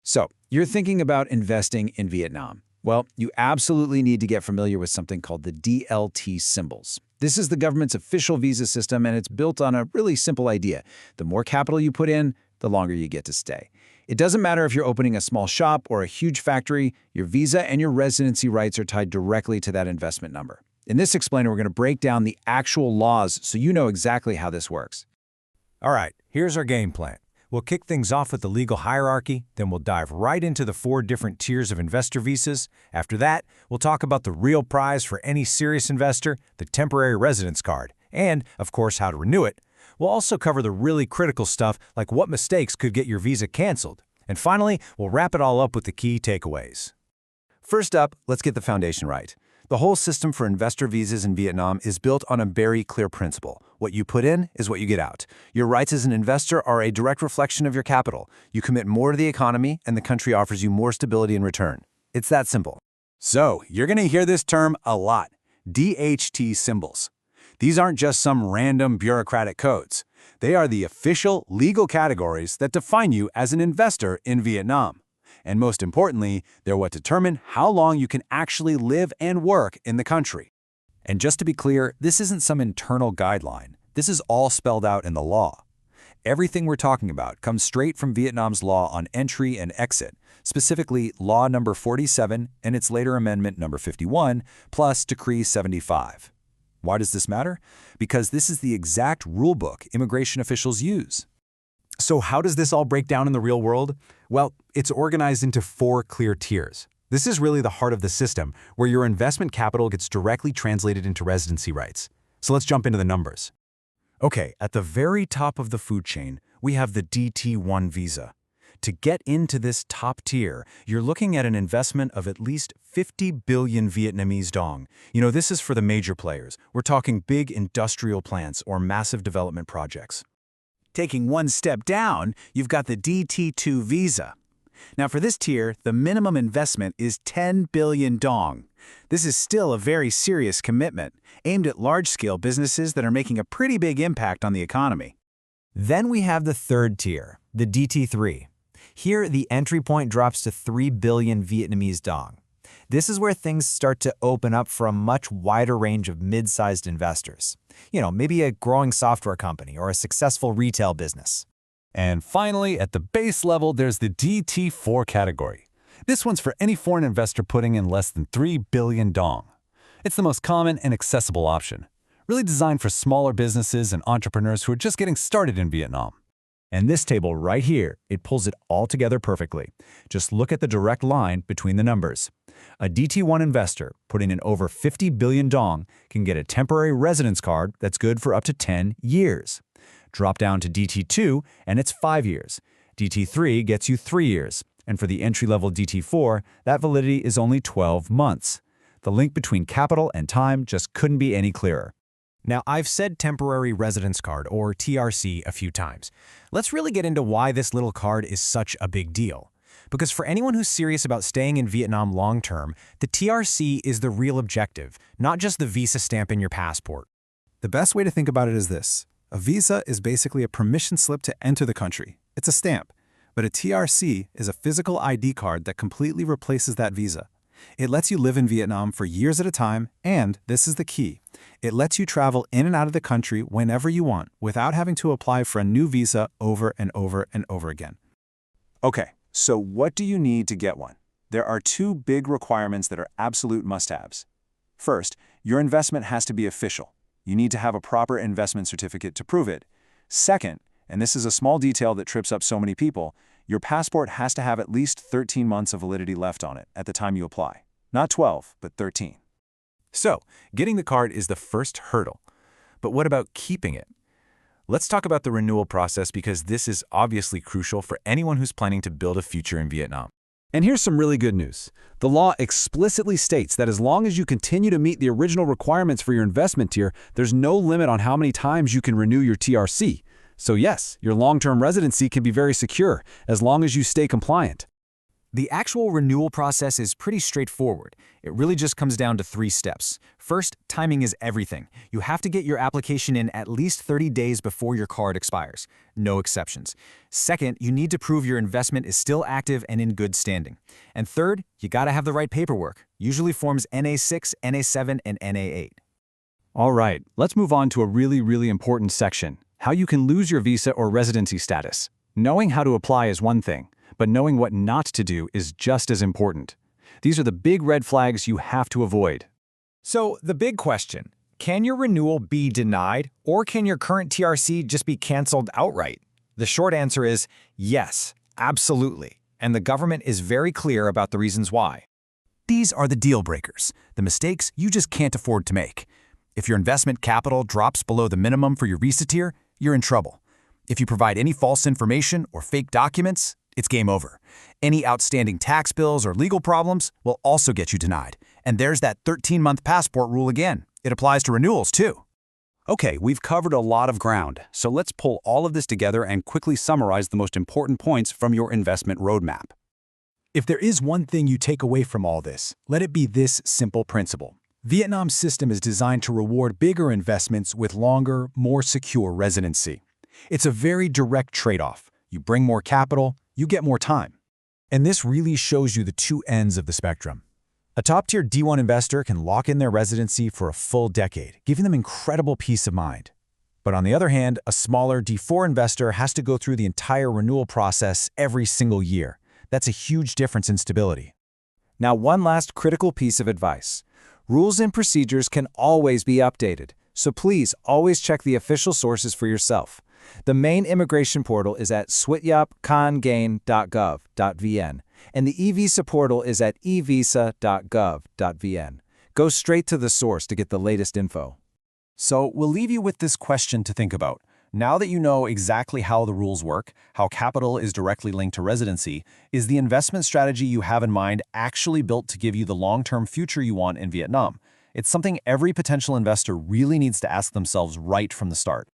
So, you're thinking about investing in Vietnam. Well, you absolutely need to get familiar with something called the DLT symbols. This is the government's official visa system, and it's built on a really simple idea. The more capital you put in, the longer you get to stay. It doesn't matter if you're opening a small shop or a huge factory, your visa and your residency rights are tied directly to that investment number. In this explainer, we're going to break down the actual laws so you know exactly how this works. All right, here's our game plan. We'll kick things off with the legal hierarchy, then we'll dive right into the 4 different tiers of investor visas. After that, we'll talk about the real prize for any serious investor, the temporary residence card, and, of course, how to renew it. We'll also cover the really critical stuff like what mistakes could get your visa canceled. And finally, we'll wrap it all up with the key takeaways. First up, let's get the foundation right. The whole system for investor visas in Vietnam is built on a very clear principle. What you put in is what you get out. Your rights as an investor are a direct reflection of your capital. You commit more to the economy, and the country offers you more stability in return. It's that simple. So, you're going to hear this term a lot, DHT symbols. These aren't just some random bureaucratic codes. They are the official legal categories that define you as an investor in Vietnam. And most importantly, they're what determine how long you can actually live and work in the country. And just to be clear, this isn't some internal guideline. This is all spelled out in the law. Everything we're talking about comes straight from Vietnam's law on entry and exit, specifically Law Number 47 and its later amendment Number 51, plus Decree 75. Why does this matter? Because this is the exact rulebook immigration officials use. So how does this all break down in the real world? Well, it's organized into 4 clear tiers. This is really the heart of the system, where your investment capital gets directly translated into residency rights. So let's jump into the numbers. Okay, at the very top of the food chain, we have the ĐT1 visa. To get into this top tier, you're looking at an investment of at least 50 billion Vietnamese dong. This is for the major players. We're talking big industrial plants or massive development projects. Taking one step down, you've got the ＤT2 visa. Now for this tier, the minimum investment is 10 billion dong. This is still a very serious commitment, aimed at large-scale businesses that are making a pretty big impact on the economy. Then we have the third tier, the ＤT3. Here, the entry point drops to 3 billion Vietnamese dong. This is where things start to open up for a much wider range of mid-sized investors. Maybe a growing software company or a successful retail business. And finally, at the base level, there's the ＤT4 category. This one's for any foreign investor putting in less than 3 billion dong. It's the most common and accessible option, really designed for smaller businesses and entrepreneurs who are just getting started in Vietnam. And this table right here, it pulls it all together perfectly. Just look at the direct line between the numbers. A ＤT1 investor putting in over 50 billion dong can get a temporary residence card that's good for up to 10 years. Drop down to DT2 and it's 5 years. DT3 gets you 3 years. And for the entry-level DT4, that validity is only 12 months. The link between capital and time just couldn't be any clearer. Now, I've said temporary residence card, or TRC, a few times. Let's really get into why this little card is such a big deal. Because for anyone who's serious about staying in Vietnam long-term, the TRC is the real objective, not just the visa stamp in your passport. The best way to think about it is this. A visa is basically a permission slip to enter the country. It's a stamp. But a TRC is a physical ID card that completely replaces that visa. It lets you live in Vietnam for years at a time, and, this is the key, it lets you travel in and out of the country whenever you want without having to apply for a new visa over and over and over again. Okay, so what do you need to get one? There are 2 big requirements that are absolute must-haves. First, your investment has to be official. You need to have a proper investment certificate to prove it. Second, and this is a small detail that trips up so many people, your passport has to have at least 13 months of validity left on it at the time you apply. Not 12, but 13. So, getting the card is the first hurdle. But what about keeping it? Let's talk about the renewal process because this is obviously crucial for anyone who's planning to build a future in Vietnam. And here's some really good news. The law explicitly states that as long as you continue to meet the original requirements for your investment tier, there's no limit on how many times you can renew your TRC. So yes, your long-term residency can be very secure as long as you stay compliant. The actual renewal process is pretty straightforward. It really just comes down to 3 steps. First, timing is everything. You have to get your application in at least 30 days before your card expires. No exceptions. Second, you need to prove your investment is still active and in good standing. And third, you gotta have the right paperwork, usually forms NA6, NA7, and NA8. All right, let's move on to a really important section: how you can lose your visa or residency status. Knowing how to apply is one thing, but knowing what not to do is just as important. These are the big red flags you have to avoid. So, the big question: can your renewal be denied, or can your current TRC just be canceled outright? The short answer is yes, absolutely. And the government is very clear about the reasons why. These are the deal breakers, the mistakes you just can't afford to make. If your investment capital drops below the minimum for your visa tier, you're in trouble. If you provide any false information or fake documents, it's game over. Any outstanding tax bills or legal problems will also get you denied. And there's that 13-month passport rule again. It applies to renewals too. Okay, we've covered a lot of ground, so let's pull all of this together and quickly summarize the most important points from your investment roadmap. If there is one thing you take away from all this, let it be this simple principle. Vietnam's system is designed to reward bigger investments with longer, more secure residency. It's a very direct trade-off. You bring more capital, you get more time. And this really shows you the two ends of the spectrum. A top-tier D1 investor can lock in their residency for a full decade, giving them incredible peace of mind. But on the other hand, a smaller D4 investor has to go through the entire renewal process every single year. That's a huge difference in stability. Now, one last critical piece of advice. Rules and procedures can always be updated, so please always check the official sources for yourself. The main immigration portal is at swityapkonggain.gov.vn, and the e-visa portal is at evisa.gov.vn. Go straight to the source to get the latest info. So we'll leave you with this question to think about. Now that you know exactly how the rules work, how capital is directly linked to residency, is the investment strategy you have in mind actually built to give you the long-term future you want in Vietnam? It's something every potential investor really needs to ask themselves right from the start.